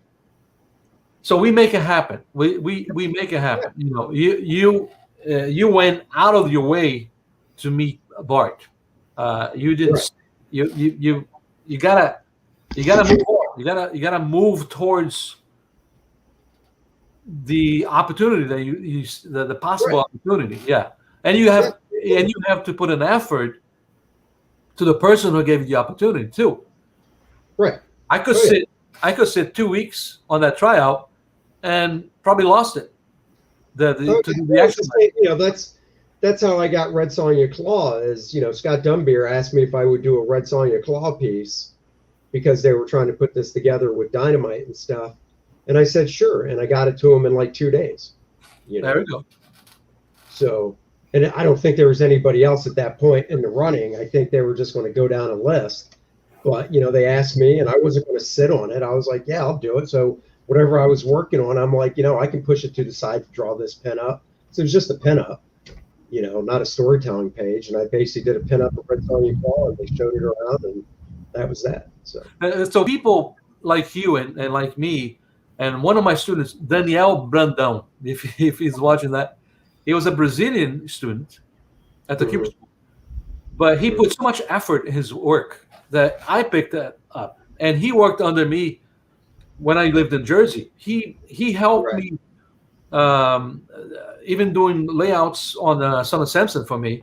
so we make it happen. We make it happen. You know, you went out of your way to meet Bart. You didn't. You gotta move forward. You gotta move towards the opportunity that the possible opportunity. Yeah, and you have to put an effort to the person who gave you the opportunity too. Right. I could sit 2 weeks on that tryout and probably lost it. That's how I got Red Sonja Claw. Is Scott Dumbier asked me if I would do a Red Sonja Claw piece because they were trying to put this together with Dynamite and stuff, and I said sure, and I got it to him in like 2 days. There we go. So, and I don't think there was anybody else at that point in the running. I think they were just going to go down a list, but they asked me, and I wasn't going to sit on it. I was like, yeah, I'll do it. So whatever I was working on, I'm like, I can push it to the side to draw this pin up. So it was just a pin up. Not a storytelling page. And I basically did a pin-up of Red Sonja Claw, and they showed it around, and that was that. So people like you and like me, and one of my students, Daniel Brandão, if he's watching that, he was a Brazilian student at the Cuba School. But he put so much effort in his work that I picked that up. And he worked under me when I lived in Jersey. He helped me even doing layouts on Son of Samson for me.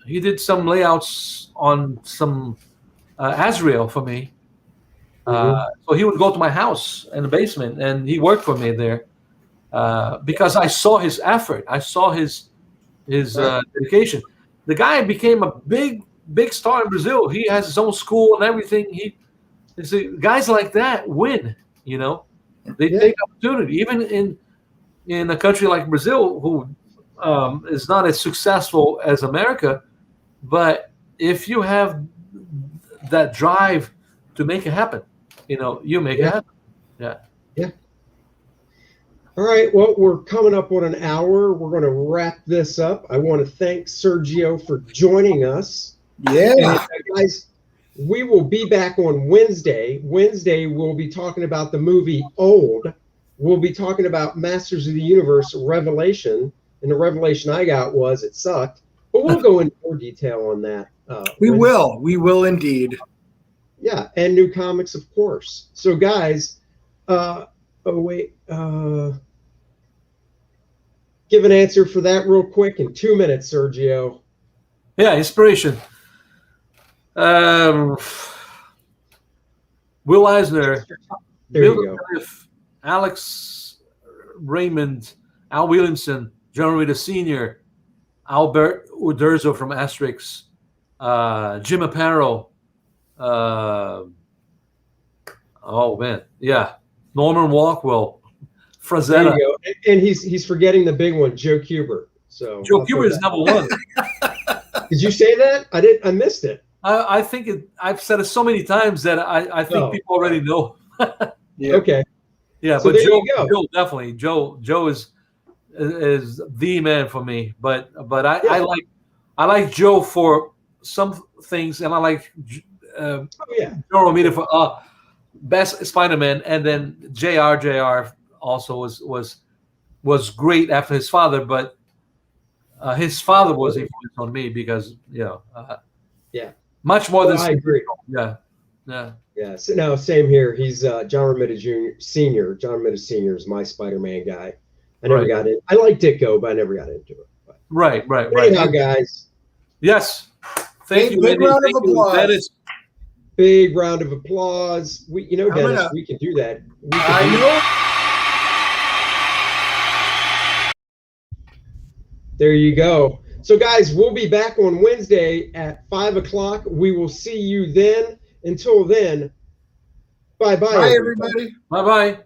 He did some layouts on some Azrael for me. So he would go to my house in the basement, and he worked for me there because I saw his effort. I saw his dedication. The guy became a big star in Brazil. He has his own school and everything. Guys like that win. They take opportunity, even in a country like Brazil, who is not as successful as America. But if you have that drive to make it happen, you make it happen. Yeah. All right. Well, we're coming up on an hour. We're going to wrap this up. I want to thank Sergio for joining us. Yeah. And, guys, we will be back on Wednesday. Wednesday, we'll be talking about the movie Old. We'll be talking about Masters of the Universe Revelation. And the revelation I got was it sucked. But we'll go into more detail on that. We will indeed. Yeah, and new comics, of course. So, guys, give an answer for that real quick in 2 minutes, Sergio. Yeah, inspiration. Will Eisner, Bill Cliff, Alex Raymond, Al Williamson, John Rita Sr., Albert Uderzo from Asterix, Jim Aparo, Norman Walkwell, Frazetta. There you go. And he's forgetting the big one, Joe Kubert. So Joe Kubert is number one. Did you say that? I missed it. I think I've said it so many times that I think people already know. Yeah. Okay. Yeah, so but Joe definitely. Joe is the man for me. But I like Joe for some things, and I like Joe Romita for best Spider-Man, and then JR also was great after his father, but his father was influence on me because much more than I agree. Yeah. Yeah, so, no, same here. He's John Romita Jr. Senior. John Romita Senior is my Spider-Man guy. I never got it. I like Ditko, but I never got into it. But. Right. Anyhow, guys. Yes. Thank you. Big round of applause. Dennis. Big round of applause. Dennis, we can do that. There you go. So, guys, we'll be back on Wednesday at 5 o'clock. We will see you then. Until then, bye-bye. Bye, everybody. Bye-bye.